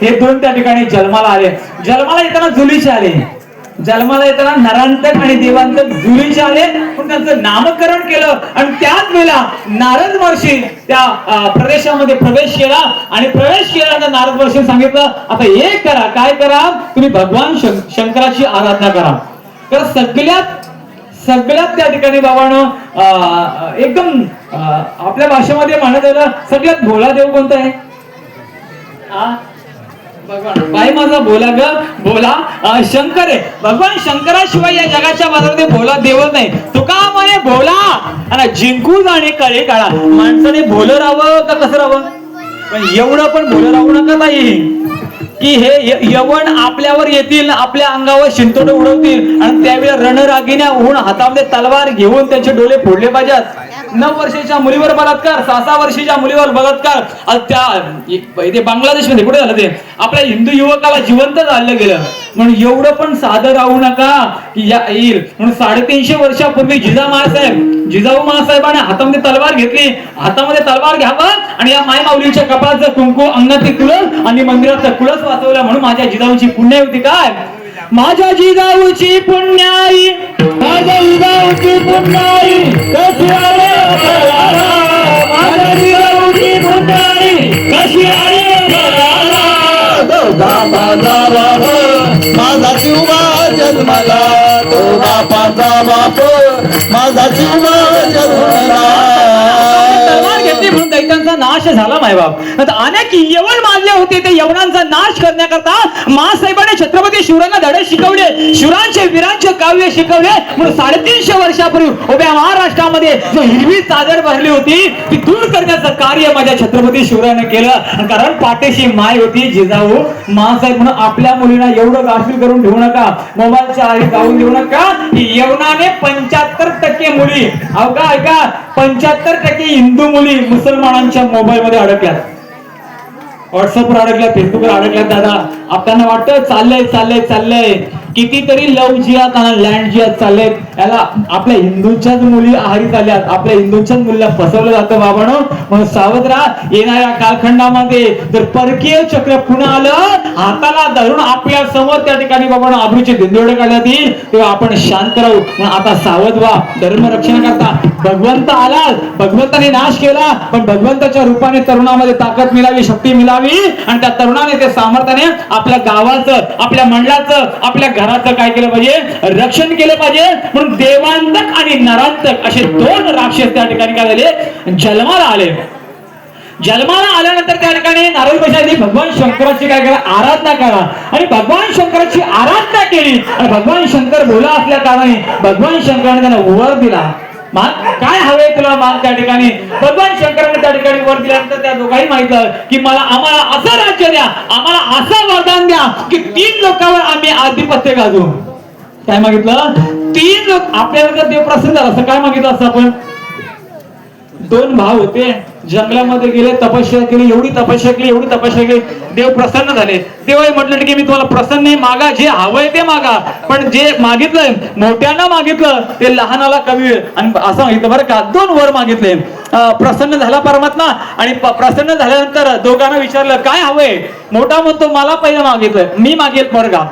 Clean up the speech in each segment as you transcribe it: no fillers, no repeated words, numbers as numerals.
हे दोन त्या ठिकाणी जन्माला आले. जन्माला येताना जुलीचे आले, जन्माला येताना नरांतक आणि देवांतक जुलीचे आले, पण त्यांचं नामकरण केलं. आणि त्याच वेळेला नारद महर्षी त्या प्रदेशामध्ये प्रवेश केला. आणि प्रवेश केल्यानंतर नारद महर्षी सांगितलं, आता एक करा, काय करा, तुम्ही भगवान शंकराची आराधना करा. तर सगळ्यात त्या ठिकाणी बाबांनो एकदम आपल्या भाषेमध्ये म्हणत आलं, सगळ्यात भोळा देव कोणता आहे? भगवान बाई माझा भोला ग भोला शंकर आहे. भगवान शंकराशिवाय या जगाच्या बाजारामध्ये भोला देवच नाही. तुका म्हणे भोला आणि जिंकू जाणे कळे काळा. माणसाने भोलं राहावं का कसं राहावं? पण एवढं पण भोलं राहू नका ताई, की हे यवन आपल्यावर येतील, आपल्या अंगावर शिंतोडे उडवतील आणि त्यावेळेला रणरागिण्या होऊन हातामध्ये तलवार घेऊन त्यांचे डोळे फोडले पाहिजेत. 9 वर्षाच्या मुलीवर बलात्कार, 6 वर्षाच्या मुलीवर बलात्कार, त्या बांगलादेश मध्ये कुठे झालं ते, आपल्या हिंदू युवकाला जिवंत जाळलं गेलं. म्हणून एवढं पण साधं राहू नका की या येईल म्हणून. 350 वर्षापूर्वी जिजाऊ महासाहेबांनी हातामध्ये तलवार घेतली, हातामध्ये तलवार घ्यावं आणि या माय माऊलींच्या कपाळाचं कुंकू, अंगातील तुळस आणि मंदिराचं कुळस वाचवलं. म्हणून माझ्या जिजाऊची पुण्याई काय, माझ्या जिजाऊची पुण्याई, माझ्या जिजाऊची पुण्याई, कशी आले माझ्या जिजाऊची पुण्याई, कशी आले माझा जीवा जन्मला, तो बापाचा बाप माझा जीवा जन्मला. तलवार घेतली म्हणून दैत्यांचा नाश झाला मायबाप. अनेक यवन मारले होते, ते यवनांचा नाश करण्याकरता महासाहेबांनी छत्रपती शिवरायांना धडे शिकवले, शिवरायांचे वीरांचे काव्य शिकवले. म्हणून 350 वर्षापूर्वी उभ्या महाराष्ट्रामध्ये जो हिरवी चादर भरली होती ती दूर करण्याचं कार्य माझ्या छत्रपती शिवरायाने केलं. कारण पाठीशी माय होती जिजाऊ महासाहेब. म्हणून आपल्या मुलींना एवढं गाफील करून ठेवू नका, मोबाईलच्या आधी जाऊन देऊ नका. यवनाने 75% मुली, ऐका 75% हिंदू मुली मुसलमानांच्या मोबाईल मध्ये अडकल्यात, व्हॉट्सअपवर अडकल्यात, फेसबुकवर अडकल्यात. दादा आपल्याला वाटतं चाललंय कितीतरी लव जिहाद आणि लँड जिहाद चाललेत. याला आपल्या हिंदूंच्याच मुली आहारी चालल्यात, आपल्या हिंदूंच्याच मुलीला फसवलं जातं बाबांनो. म्हणून सावध राहा. येणाऱ्या कालखंडामध्ये जर परकीय चक्र पुन्हा आलं, हाताला धरून आपल्या समोर त्या ठिकाणी बाबांनो आबरूचे धिंडोळे काढण्यात येईल, तेव्हा आपण शांत राहू. म्हणून आता सावध व्हा. धर्मरक्षण करता भगवंत आला, भगवंताने नाश केला, पण भगवंताच्या रूपाने तरुणामध्ये ताकद मिळावी, शक्ती मिळावी आणि त्या तरुणाने ते सामर्थ्याने आपल्या गावाचं, आपल्या मंडळाचं, आपल्या घराचं काय केलं पाहिजे, रक्षण केलं पाहिजे. म्हणून देवांतक आणि नरांतक असे 2 राक्षस त्या ठिकाणी काय झाले, जन्माला आले. जन्माला आल्यानंतर त्या ठिकाणी नारद महर्षी भगवान शंकराची काय करा, आराधना करा. आणि भगवान शंकराची आराधना केली आणि भगवान शंकर भोला असल्या कारणाने भगवान शंकराने त्यांना वर दिला. काय हवे तुला मान, त्या ठिकाणी भगवान शंकराने त्या ठिकाणी वर दिल्यानंतर त्या दोघांनी माहितलं की आम्हाला असं राज्य द्या, आम्हाला असं वरदान द्या की 3 लोकांवर आम्ही आधिपत्य गाजू. काय मागितलं? 3 लोक. आपल्याला जर देव प्रसन्न झाला असं काय मागितलं असं आपण? 2 भाव होते, जंगलामध्ये गेले, तपस्या केली, एवढी तपस्या केली, देव प्रसन्न झाले. देवाई म्हटलं की मी तुम्हाला प्रसन्न नाही, मागा जे हवंय ते मागा, पण जे मागितलंय मोठ्यानं मागितलं ते लहानाला कमी. आणि असं मागितलं बरं का, 2 वर मागितले. प्रसन्न झाला परमात्मा. आणि प्रसन्न झाल्यानंतर दोघांना विचारलं काय हवंय. मोठा म्हणतो मला पहिलं मागितलं, मी मागेल बरं का.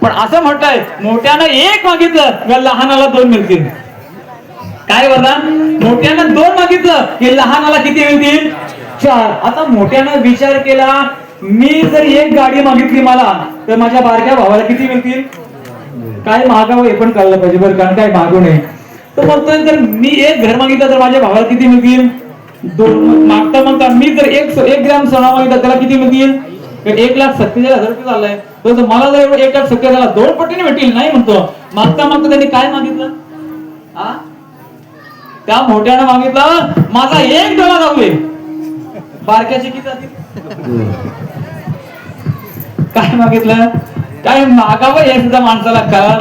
पण असं म्हणताय मोठ्यानं 1 मागितलं, लहानाला 2 मिळतील. काय वरदान? मोठ्यानं 2 मागितलं की लहानाला किती मिळतील? 4. आता मोठ्यानं विचार केला, मी जर 1 गाडी मागितली मला, तर माझ्या बारक्या भावाला किती मिळतील? काय मागावं हे पण कळलं पाहिजे बरं, कारण काय मागू नये. तो म्हणतोय जर मी 1 घर मागितलं तर माझ्या भावाला किती मिळतील? 2. मागता मी जर 1 ग्रॅम सोना मागितला त्याला किती मिळतील? 1,47,000 रुपये झालाय. तर मला जर 1,47,000 2 पटीने भेटतील नाही म्हणतो. मागता त्यांनी काय मागितलं? त्या मोठ्यानं मागितलं माझा 1 डोळा जाऊ दे. बारक्याचे किती जातील? काय मागितलं? काय मागावं हे सुद्धा माणसाला कळायला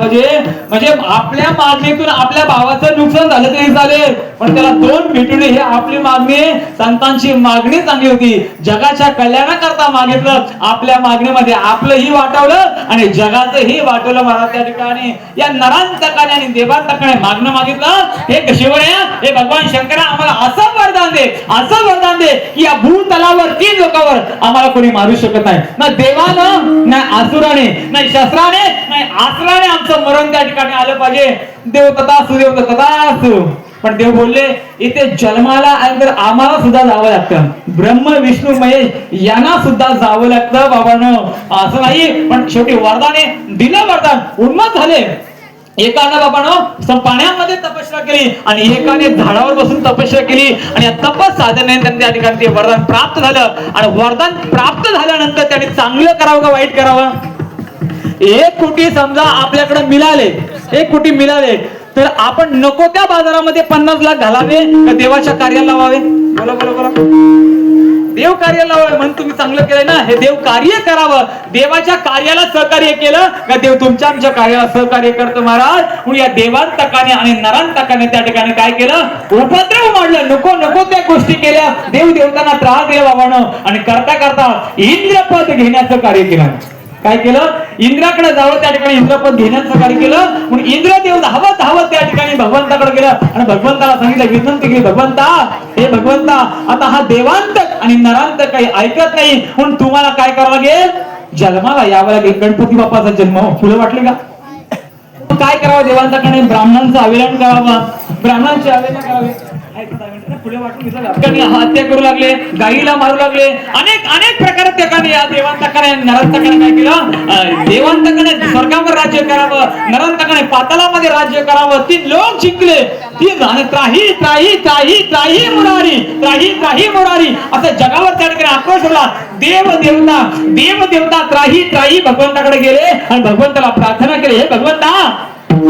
म्हणजे आपल्या मागणीतून आपल्या भावाचं नुकसान झालं तरी चालेल, पण त्याला दोन भेटून हे आपली मागणी, संतांची मागणी चांगली होती. जगाच्या कल्याणाकरता मागितलं, आपल्या मागणीमध्ये आपलंही वाटवलं आणि जगाचंही वाटवलं. महाराज त्या ठिकाणी या नरांतकाने आणि देवांतकाने मागणं मागितलं, हे शिवण्या, हे भगवान शंकरा आम्हाला असं वरदान दे, असं वरदान दे की या भूतलावर 3 लोकांवर आम्हाला कोणी मारू शकत नाही, ना देवानं, ना आसुराने, नाही शस्त्राने, नाही आसराने आमचं मरण त्या ठिकाणी आलं पाहिजे. देव तथास्तु, देव तथास्तु. पण देव बोलले इथे जन्माला तर आम्हाला सुद्धा जावं लागतं, ब्रह्म विष्णू महेश यांना सुद्धा जावं लागतं बाबांनो. असं नाही, पण शेवटी वरदाने दिलं, वरदान उन्मत झाले. एकानं बाबांनो पाण्यामध्ये तपस्या केली आणि एकाने झाडावर बसून तपस्या केली आणि या तपस साधनेने त्यांनी त्या ठिकाणी ते वरदान प्राप्त झालं. आणि वरदान प्राप्त झाल्यानंतर त्यांनी चांगलं करावं का वाईट करावं? 1 कोटी समजा आपल्याकडे मिळाले, 1 कोटी मिळाले, तर आपण नको त्या बाजारामध्ये 50 लाख घालावे का देवाच्या कार्याला लावावे? बोला बोला बोला. देव कार्याला लावावे म्हणून तुम्ही चांगलं केलंय ना, हे देव कार्य करावं. देवाच्या कार्याला सहकार्य केलं का देव तुमच्या आमच्या कार्याला सहकार्य करतो महाराज. म्हणून या देवांतकाने आणि नरांतकाने त्या ठिकाणी काय केलं? उपद्रव मांडलं, नको नको त्या गोष्टी केल्या, देव देवतांना त्रास दिला बाबांनो. आणि करता करता इंद्रपद घेण्याचं कार्य केलं. काय केलं? इंद्राकडे जावं, त्या ठिकाणी इंद्रपद घेण्याचं कार्य केलं. म्हणून इंद्रदेव धावत धावत त्या ठिकाणी भगवंताकडे गेला आणि भगवंताला सांगितलं, विनंती केली, भगवंता, हे भगवंता, आता हा देवांतक आणि नरांतक काही ऐकत नाही, म्हणून तुम्हाला काय करावं लागेल? जन्माला यावं लागेल. गणपती बाप्पाचा जन्म फुलं वाटले का? काय करावं? देवांतकाने ब्राह्मणांचं अविलन करावं, ब्राह्मणांचे अविलन करावे. पुढे वाटून हत्या करू लागले, गाईला मारू लागले, अनेक अनेक प्रकारे ठिकाणी या देवांतकाने नरांतकाने काय केलं? देवांतकाने स्वर्गावर राज्य करावं, नरांतकाने पातालामध्ये राज्य करावं. 3 लोक जिंकले, 3 त्राही त्राही त्राही त्राही मुरारी, त्राही त्राही मुरारी असं जगावर त्या ठिकाणी आक्रोश होता. देव देवता त्राही त्राही भगवंताकडे गेले आणि भगवंताला प्रार्थना केली, हे भगवंता,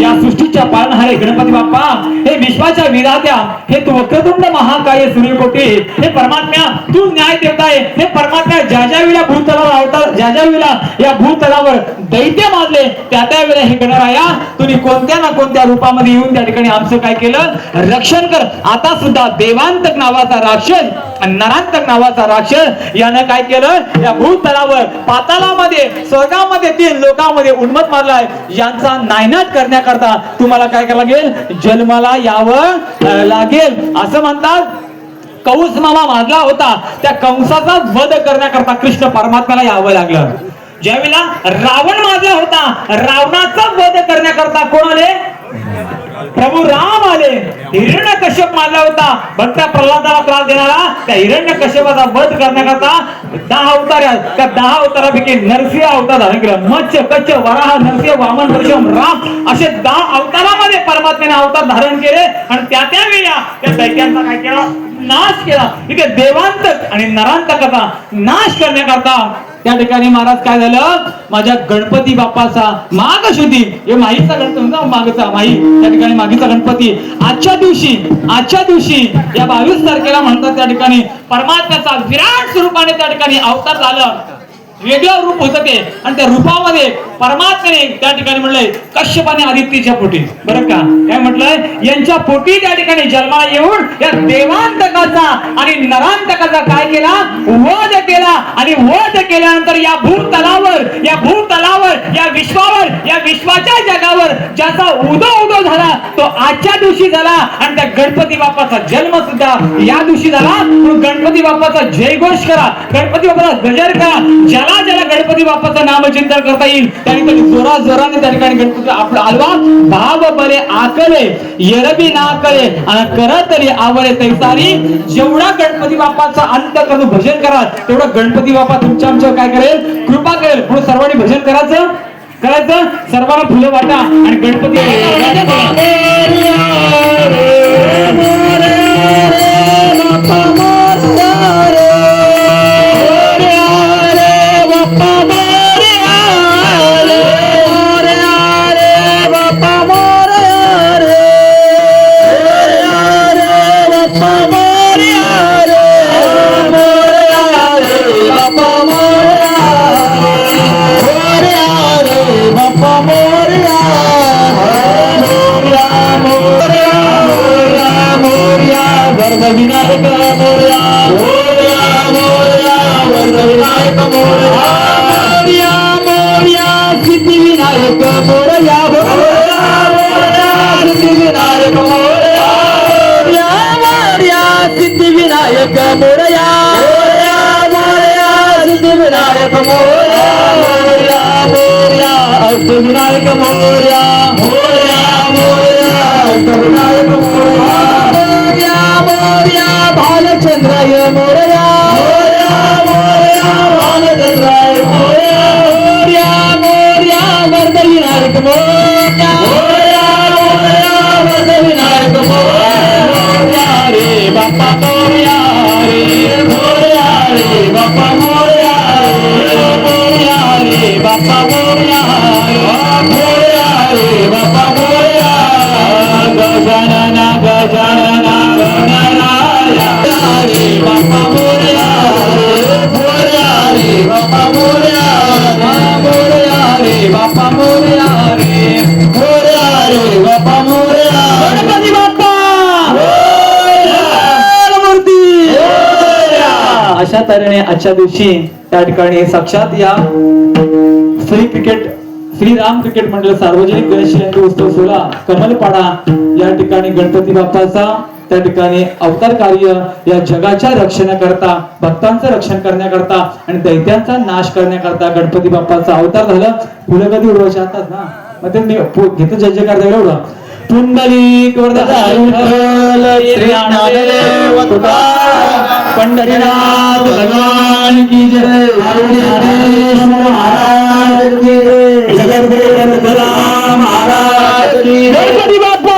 या सृष्टीच्या पालनहारे गणपती बाप्पा, हे विश्वाच्या विधात्या, हे तू वक्रतुंड महाकाय सूर्यकोटी, हे परमात्म्या तू न्याय देवताय, हे परमात्म्या ज्या ज्या वेळेला भूतलावर अवतार, ज्या ज्या वेळेला या भूतलावर दैत्य मारले, त्या त्या वेळेला हे गणराया तुम्ही कोणत्या ना कोणत्या रूपामध्ये येऊन त्या ठिकाणी आमचं काय केलं? रक्षण कर. आता सुद्धा देवांतक नावाचा राक्षस आणि नरांतक नावाचा राक्षस यानं काय केलं? या भूतलावर, पातालामध्ये, स्वर्गामध्ये, 3 लोकांमध्ये उन्मत मारलाय. यांचा नायनाट करण्याकरता तुम्हाला काय करावं लागेल? जन्माला यावं लागेल. असं म्हणतात. कंस मामा मारला होता, त्या कंसाचा वध करण्याकरता कृष्ण परमात्म्याला यावं लागलं. ज्यावेळेला रावण मारला होता, रावणाचा वध करण्याकरता कोण आले? प्रभू राम आले. हिरण्यकश्यप मारला होता, भक्त प्रल्हादाला त्रास देणारा त्या हिरण्यकश्यपाचा वध करण्याकरता 10 अवतार आहेत. त्या 10 अवतारापैकी नरसिंह अवतार धारण केला. मत्स्य, कच्छ, वराह, नरसिंह, वामन, नरसिंह, राम असे 10 अवतारामध्ये परमात्म्याने अवतार धारण केले आणि त्या त्या वेळा त्या दैत्यांचा काय केला? नाश केला. इथे देवांतक आणि नरांतकाचा नाश करण्याकरता त्या ठिकाणी महाराज काय झालं? माझ्या गणपती बाप्पाचा माघशुद्धी, हे माहीचा गणपती, मागचा माही, त्या ठिकाणी मागीचा गणपती आजच्या दिवशी या 22 तारखेला म्हणतात त्या ठिकाणी परमात्म्याचा विराट स्वरूपाने त्या ठिकाणी अवतार झालं. वेगळं रूप होतं ते, आणि त्या रूपामध्ये परमात्म्याने त्या ठिकाणी म्हणलंय कश्यप आणि आदित्यच्या पोटी, बरं का काय म्हटलंय? यांच्या पोटी त्या ठिकाणी जन्माला येऊन या देवांतकाचा आणि नरांतकाचा काय केला? वध केला. आणि वध केल्यानंतर या भूतलावर, या विश्वावर, या विश्वाच्या जगावर ज्याचा उदो झाला तो आजच्या दिवशी झाला. आणि त्या गणपती बाप्पाचा जन्म सुद्धा या दिवशी झाला. म्हणून गणपती बाप्पाचा जयघोष करा, गणपती बाप्पाचा गजर करा. ज्याला गणपती बाप्पाचं नामचिंतन करता येईल त्यांनी जोराने त्या ठिकाणी गणपती आपला आलवा भाव बरे आकले यरबी ना कळे आणि करतली आवरे तैसारी. जेवढा गणपती बाप्पाचा अंत करून भजन करा तेवढा गणपती बाप्पा तुमच्या आमच्यावर काय करेल? कृपा करेल. म्हणून सर्वांनी भजन करायचं, सर्वांना फुलं वाटा आणि गणपती गणनायक मोरया मोरया मोरया गणनायक मोरया मोरया मोरया भालचंद्राय मोरया मोरया मोरया बालचंद्राय मोरया मोरया मोरया वरदविनायक मोरया मोरया मोरया वरदविनायक मोरया रे बाप्पा मोरया रे मोरया रे बाप्पा मोरया मोरया रे बाप्पा मोरया मोरया रे बाप्पा मोरया गजानन गजानन गणराया रे बाप्पा मोरया मोरया रे बाप्पा मोरया मोरया रे बाप्पा मोरया रे मोरया रे बाप्पा मोरया गणपती बाप्पा मूर्ती अशा तऱ्हेने आजच्या दिवशी त्या ठिकाणी साक्षात या श्रीराम क्रिकेट मंडळ सार्वजनिक गणेश जयंती उत्सव सोहळा कमलपाडा या ठिकाणी गणपती बाप्पाचा त्या ठिकाणी अवतार कार्य या जगाच्या रक्षणाकरता भक्तांचं रक्षण करण्याकरता आणि दैत्यांचा नाश करण्याकरता गणपती बाप्पाचा अवतार झालं. फुलं कधी उडवायचे असतात ना मग ते घेतो जय जयकार एवढं पुंडलिक विठ्ठल श्री ज्ञानदेव तुकाराम पंढरीनाथ भगवान की जय ज्ञानेश्वर महाराज की जय जगद्गुरु तुकाराम महाराज की जय गणपती बाप्पा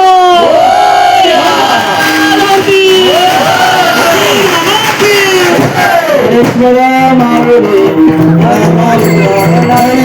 ईश्वर माऊली